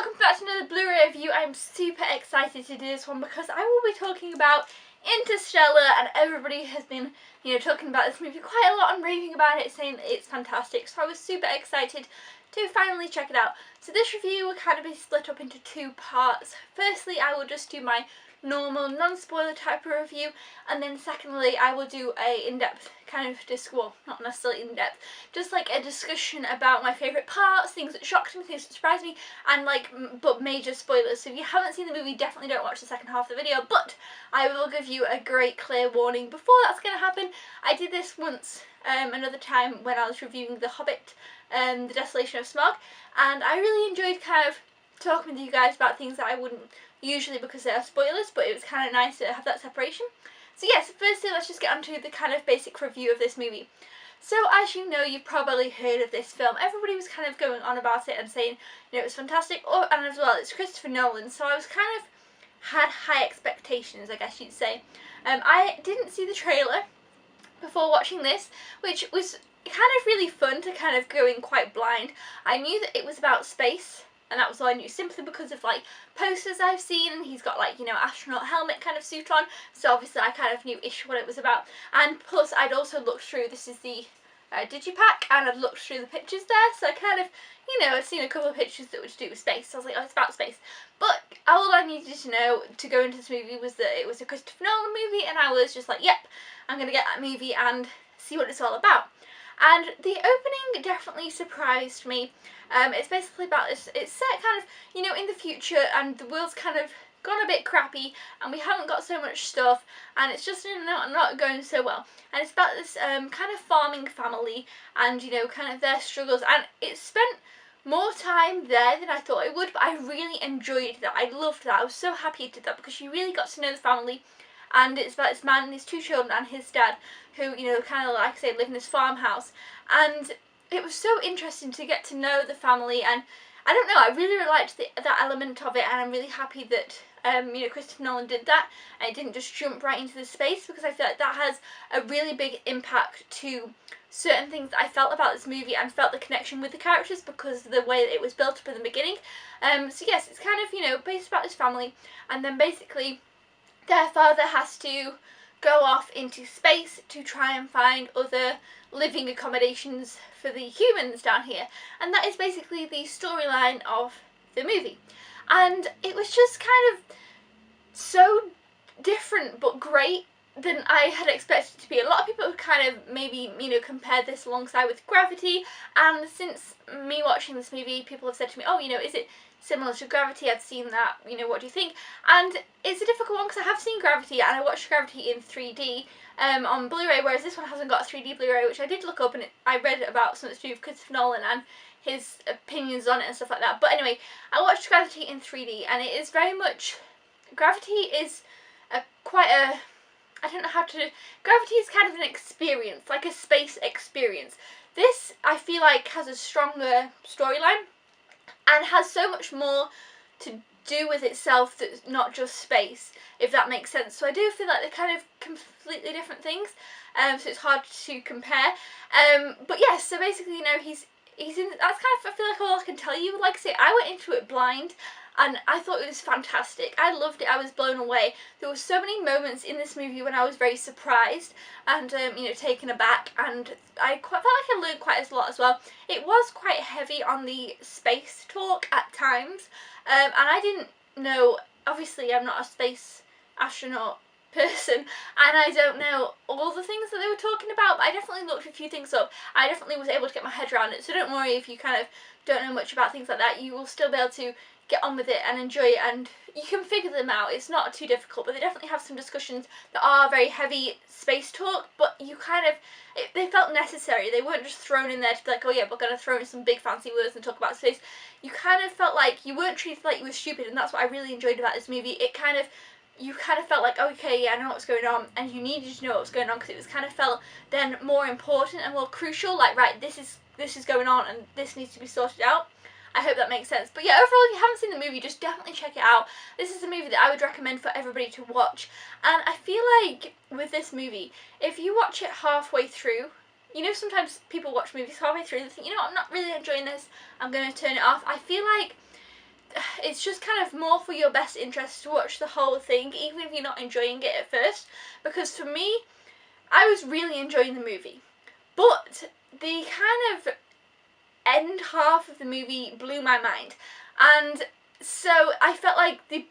welcome back to another Blu-ray review. I'm super excited to do this one because I will be talking about Interstellar, and everybody has been, talking about this movie quite a lot and raving about it, saying that it's fantastic. So I was super excited to finally check it out. So this review will kind of be split up into two parts. Firstly, I will just do my normal non-spoiler type of review, and then secondly I will do a in-depth kind of well, not necessarily in-depth, just like a discussion about my favourite parts, things that shocked me, things that surprised me, and but major spoilers. So if you haven't seen the movie, definitely don't watch the second half of the video, but I will give you a great clear warning before that's going to happen. I did this once another time when I was reviewing The Hobbit, The Desolation of Smaug, and I really enjoyed kind of talking with you guys about things that I wouldn't usually because they are spoilers, but it was kind of nice to have that separation. So yes, firstly let's just get onto the kind of basic review of this movie. So as you know, you've probably heard of this film. Everybody was kind of going on about it and saying, it was fantastic, and as well, it's Christopher Nolan, so I was kind of had high expectations, I guess you'd say. I didn't see the trailer before watching this, which was kind of really fun to kind of go in quite blind. I knew that it was about space, and that was all I knew, simply because of like posters I've seen, and he's got like, astronaut helmet kind of suit on, so obviously I kind of knew-ish what it was about. And plus I'd also looked through, this is the digipack, and I'd looked through the pictures there, so I kind of, I'd seen a couple of pictures that were to do with space, so I was like, oh, it's about space. But all I needed to know to go into this movie was that it was a Christopher Nolan movie, and I was just like, yep, I'm going to get that movie and see what it's all about. And the opening definitely surprised me. It's basically about this, it's set kind of, in the future, and the world's kind of gone a bit crappy, and we haven't got so much stuff, and it's just not going so well. And it's about this kind of farming family, and kind of their struggles, and it spent more time there than I thought it would, but I really enjoyed that. I loved that. I was so happy it did that, because you really got to know the family. And it's about this man and his two children and his dad, who, kind of, like I say, live in this farmhouse. And it was so interesting to get to know the family, and I don't know, I really liked that element of it, and I'm really happy that, Christopher Nolan did that, and it didn't just jump right into the space, because I feel like that has a really big impact to certain things that I felt about this movie, and felt the connection with the characters because of the way that it was built up in the beginning. So yes, it's kind of, based about this family, and then basically their father has to go off into space to try and find other living accommodations for the humans down here. And that is basically the storyline of the movie. And it was just kind of so different but great than I had expected it to be. A lot of people have kind of maybe, compared this alongside with Gravity, and since me watching this movie, people have said to me, oh, is it similar to Gravity? I've seen that, what do you think? And it's a difficult one because I have seen Gravity, and I watched Gravity in 3D on Blu-ray, whereas this one hasn't got a 3D Blu-ray, which I did look up, and I read about something to do with Christopher Nolan and his opinions on it and stuff like that. But anyway, I watched Gravity in 3D, and it is very much, Gravity is I don't know how to, Gravity is kind of an experience, like a space experience. This, I feel like, has a stronger storyline, and has so much more to do with itself that's not just space, if that makes sense. So I do feel like they're kind of completely different things, so it's hard to compare. But yes, so basically, he's in, that's kind of, I feel like, all I can tell you. Like I say, I went into it blind, and I thought it was fantastic. I loved it. I was blown away. There were so many moments in this movie when I was very surprised and, taken aback, and I felt like I learned quite a lot as well. It was quite heavy on the space talk at times, and I didn't know, obviously I'm not a space astronaut person, and I don't know all the things that they were talking about, but I definitely looked a few things up. I definitely was able to get my head around it, so don't worry if you kind of don't know much about things like that. You will still be able to get on with it and enjoy it, and you can figure them out. It's not too difficult, but they definitely have some discussions that are very heavy space talk, but you kind of, they felt necessary. They weren't just thrown in there to be like, oh yeah, we're going to throw in some big fancy words and talk about space. You kind of felt like you weren't treated like you were stupid, and that's what I really enjoyed about this movie. You kind of felt like, okay, yeah, I know what's going on, and you needed to know what was going on, because it was kind of felt then more important and more crucial, like, right, this is going on, and this needs to be sorted out. I hope that makes sense. But yeah, overall, if you haven't seen the movie, just definitely check it out. This is a movie that I would recommend for everybody to watch. And I feel like with this movie, if you watch it halfway through, sometimes people watch movies halfway through and they think, I'm not really enjoying this, I'm going to turn it off. I feel like it's just kind of more for your best interest to watch the whole thing, even if you're not enjoying it at first, because for me, I was really enjoying the movie, but the kind of end half of the movie blew my mind, and so I felt like the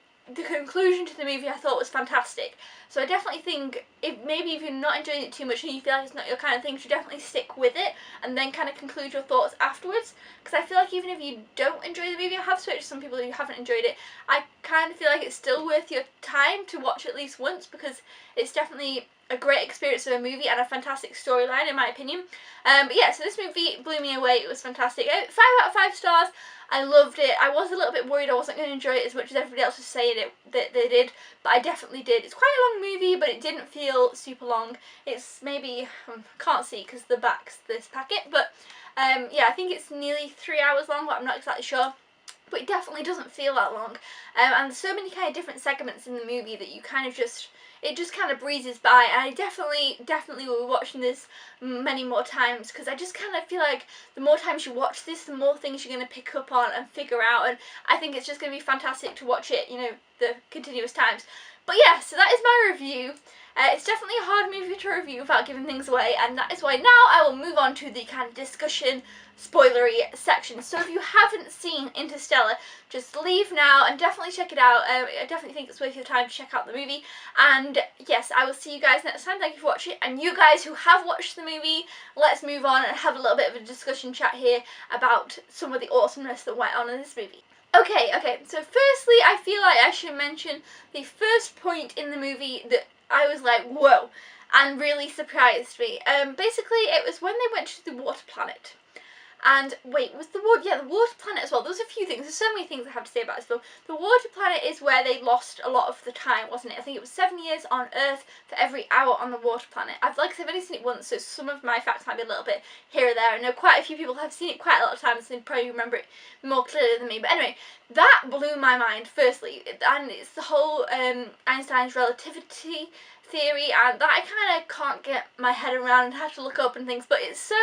conclusion to the movie I thought was fantastic. So I definitely think if you're not enjoying it too much and you feel like it's not your kind of thing, you should definitely stick with it and then kind of conclude your thoughts afterwards. Because I feel like even if you don't enjoy the movie, I have spoken to some people who haven't enjoyed it, I kind of feel like it's still worth your time to watch at least once, because it's definitely a great experience of a movie and a fantastic storyline in my opinion. But yeah, so this movie blew me away. It was fantastic. 5 out of 5 stars. I loved it. I was a little bit worried I wasn't going to enjoy it as much as everybody else was saying that they did, but I definitely did. It's quite a long movie, but it didn't feel super long. It's maybe, can't see because the back's this packet, but yeah, I think it's nearly 3 hours long, but I'm not exactly sure. But it definitely doesn't feel that long. And there's so many kind of different segments in the movie that you kind of it just kind of breezes by, and I definitely will be watching this many more times, because I just kind of feel like the more times you watch this, the more things you're going to pick up on and figure out, and I think it's just going to be fantastic to watch it, you know, the continuous times. But yeah, so that is my review. It's definitely a hard movie to review without giving things away, and that is why now I will move on to the kind of discussion, spoilery section. So if you haven't seen Interstellar, just leave now and definitely check it out. I definitely think it's worth your time to check out the movie. And yes, I will see you guys next time. Thank you for watching. And you guys who have watched the movie, let's move on and have a little bit of a discussion chat here about some of the awesomeness that went on in this movie. Okay, so firstly, I feel like I should mention the first point in the movie that I was like, whoa, and really surprised me. Basically, it was when they went to the water planet. And wait, was the water planet as well? There's a few things. There's so many things I have to say about this film. The water planet is where they lost a lot of the time, wasn't it? I think it was 7 years on Earth for every hour on the water planet. I've only seen it once, so some of my facts might be a little bit here or there. I know quite a few people have seen it quite a lot of times, and they probably remember it more clearly than me. But anyway, that blew my mind, firstly. And it's the whole Einstein's relativity theory, and that I kind of can't get my head around and have to look up and things, but it's so...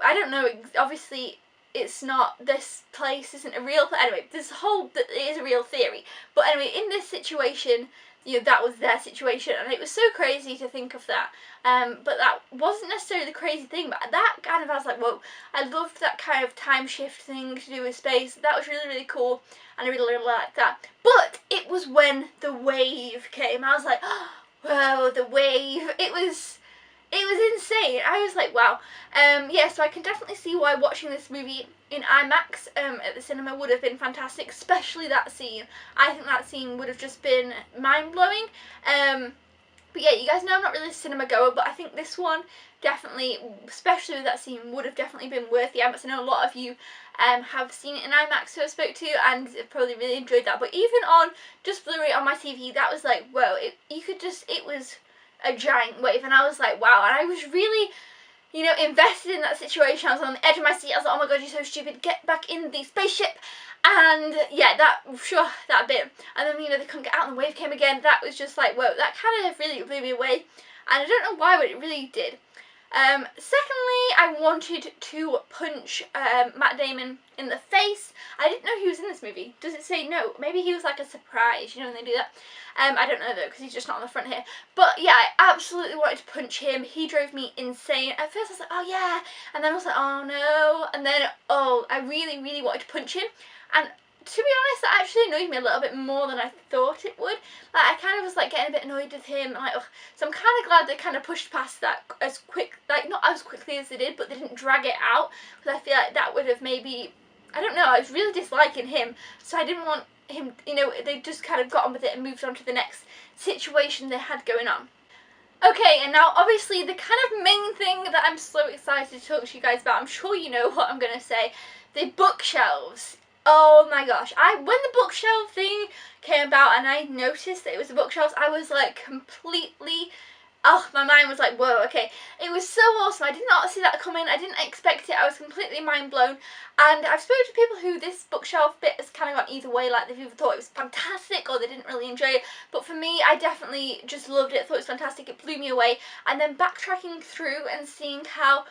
I don't know, obviously it's not, this place isn't a real place. Anyway, it is a real theory. But anyway, in this situation, you know, that was their situation, and it was so crazy to think of that. But that wasn't necessarily the crazy thing, but that kind of, I was like, whoa, I loved that kind of time shift thing to do with space. That was really, really cool, and I really, really liked that. But it was when the wave came. I was like, oh, whoa, the wave. It was insane. I was like, wow. Yeah, so I can definitely see why watching this movie in IMAX at the cinema would have been fantastic, especially that scene. I think that scene would have just been mind-blowing. But yeah, you guys know I'm not really a cinema goer, but I think this one definitely, especially with that scene, would have definitely been worth the IMAX. I know a lot of you have seen it in IMAX who I spoke to and probably really enjoyed that. But even on just Blu-ray on my TV, that was like, whoa, it was a giant wave, and I was like, wow. And I was really, you know, invested in that situation. I was on the edge of my seat. I was like, oh my god, you're so stupid, get back in the spaceship. And yeah, that bit, and then, you know, they couldn't get out and the wave came again. That was just like, whoa, that kind of really blew me away, and I don't know why, but it really did. Secondly, I wanted to punch Matt Damon in the face. I didn't know he was in this movie. Does it say no? Maybe he was like a surprise, you know, when they do that. I don't know though, because he's just not on the front here. But yeah, I absolutely wanted to punch him. He drove me insane. At first I was like, oh yeah, and then I was like, oh no, and then, oh, I really, really wanted to punch him. And to be honest, that actually annoyed me a little bit more than I thought it would. Like, I kind of was like getting a bit annoyed with him, like, ugh. So I'm kind of glad they kind of pushed past that as quick, like, not as quickly as they did, but they didn't drag it out, because I feel like that would have maybe, I don't know, I was really disliking him, so I didn't want him, you know, they just kind of got on with it and moved on to the next situation they had going on. Okay, and now obviously the kind of main thing that I'm so excited to talk to you guys about, I'm sure you know what I'm going to say, the bookshelves. Oh my gosh, when the bookshelf thing came about and I noticed that it was the bookshelves, I was like completely, oh, my mind was like, whoa, okay. It was so awesome. I did not see that coming. I didn't expect it. I was completely mind blown. And I've spoken to people who this bookshelf bit has kind of gone either way, like they've either thought it was fantastic or they didn't really enjoy it. But for me, I definitely just loved it, thought it was fantastic, it blew me away. And then backtracking through and seeing how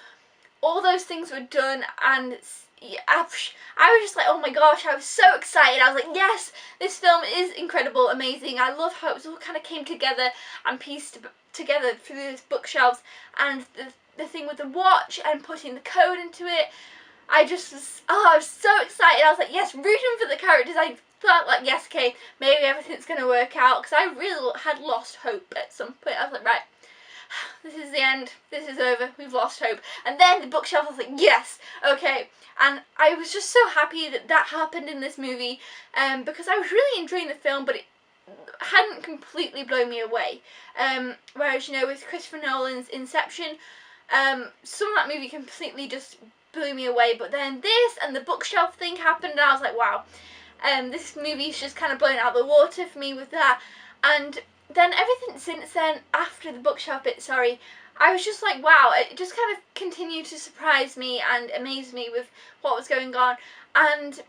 all those things were done, and yeah, I was just like, oh my gosh, I was so excited. I was like, yes, this film is incredible, amazing. I love how it all kind of came together and pieced together through these bookshelves, and the thing with the watch and putting the code into it. I just was, I was so excited. I was like, yes, rooting for the characters. I felt like, yes, okay, maybe everything's going to work out, because I really had lost hope at some point. I was like, right, this is the end, this is over, we've lost hope. And then the bookshelf, I was like, yes, okay. And I was just so happy that that happened in this movie, because I was really enjoying the film, but it hadn't completely blown me away. Whereas, you know, with Christopher Nolan's Inception, some of that movie completely just blew me away, but then this and the bookshelf thing happened, and I was like, wow, this movie's just kind of blown out of the water for me with that. And then everything since then, after the bookshelf bit, sorry, I was just like, wow, it just kind of continued to surprise me and amaze me with what was going on. And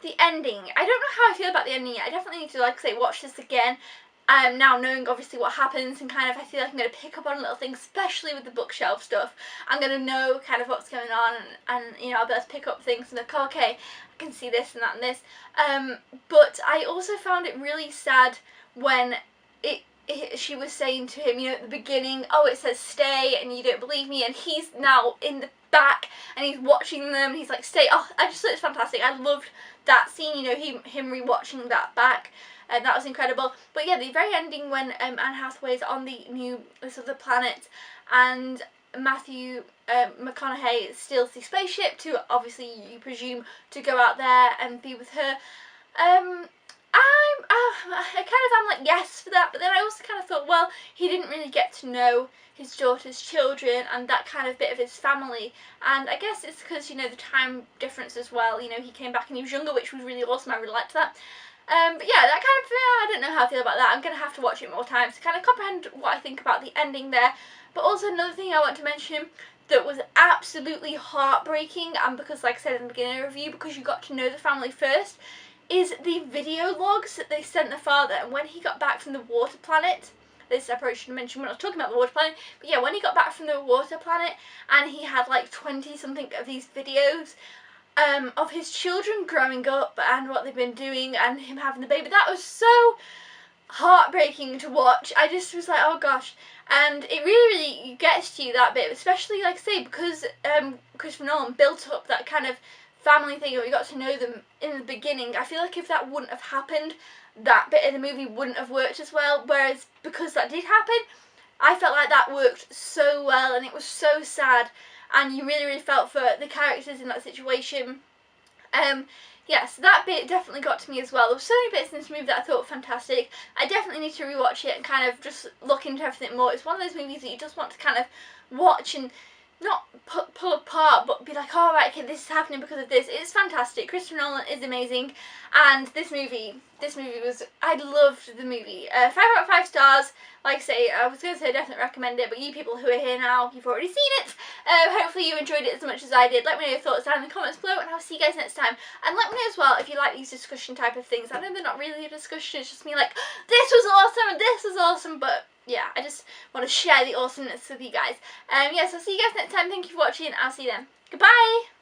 the ending, I don't know how I feel about the ending yet. I definitely need to, like I say, watch this again. Now knowing obviously what happens, and kind of I feel like I'm going to pick up on little things, especially with the bookshelf stuff. I'm going to know kind of what's going on, and you know, I'll be able to pick up things and like, oh, okay, I can see this and that and this. But I also found it really sad when she was saying to him, you know, at the beginning, oh, it says stay and you don't believe me, and he's now in the back and he's watching them and he's like, stay. Oh, I just thought it was fantastic. I loved that scene, you know, him rewatching that back. And that was incredible. But yeah, the very ending when Anne Hathaway's on this other planet, and Matthew McConaughey steals the spaceship to, obviously you presume, to go out there and be with her. I'm like, yes for that, but then I also kind of thought, well, he didn't really get to know his daughter's children and that kind of bit of his family, and I guess it's because, you know, the time difference as well. You know, he came back and he was younger, which was really awesome. I really liked that. But yeah, that kind of, I don't know how I feel about that. I'm going to have to watch it more times to kind of comprehend what I think about the ending there. But also another thing I want to mention that was absolutely heartbreaking, and because, like I said in the beginning of the review, because you got to know the family first, is the video logs that they sent the father. And when he got back from the water planet, this I probably should have mentioned when I was talking about the water planet, but yeah, when he got back from the water planet and he had like 20 something of these videos of his children growing up and what they've been doing and him having the baby, that was so heartbreaking to watch. I just was like, oh gosh. And it really gets to you, that bit, especially, like I say, because Christopher Nolan built up that kind of family thing, and we got to know them in the beginning. I feel like if that wouldn't have happened, that bit of the movie wouldn't have worked as well, whereas because that did happen, I felt like that worked so well, and it was so sad, and you really, really felt for the characters in that situation. Yeah, so that bit definitely got to me as well. There were so many bits in this movie that I thought were fantastic. I definitely need to rewatch it and kind of just look into everything more. It's one of those movies that you just want to kind of watch and not pull apart, but be like, oh right, okay, this is happening because of this. It's fantastic. Christopher Nolan is amazing, and this movie was, I loved the movie. 5 out of 5 stars. Like I say, I was going to say I definitely recommend it, but you people who are here now, you've already seen it. Hopefully you enjoyed it as much as I did. Let me know your thoughts down in the comments below, and I'll see you guys next time. And let me know as well if you like these discussion type of things. I know they're not really a discussion, it's just me like, this was awesome and this was awesome, but yeah, I just want to share the awesomeness with you guys. Yeah, so I'll see you guys next time. Thank you for watching. I'll see you then. Goodbye!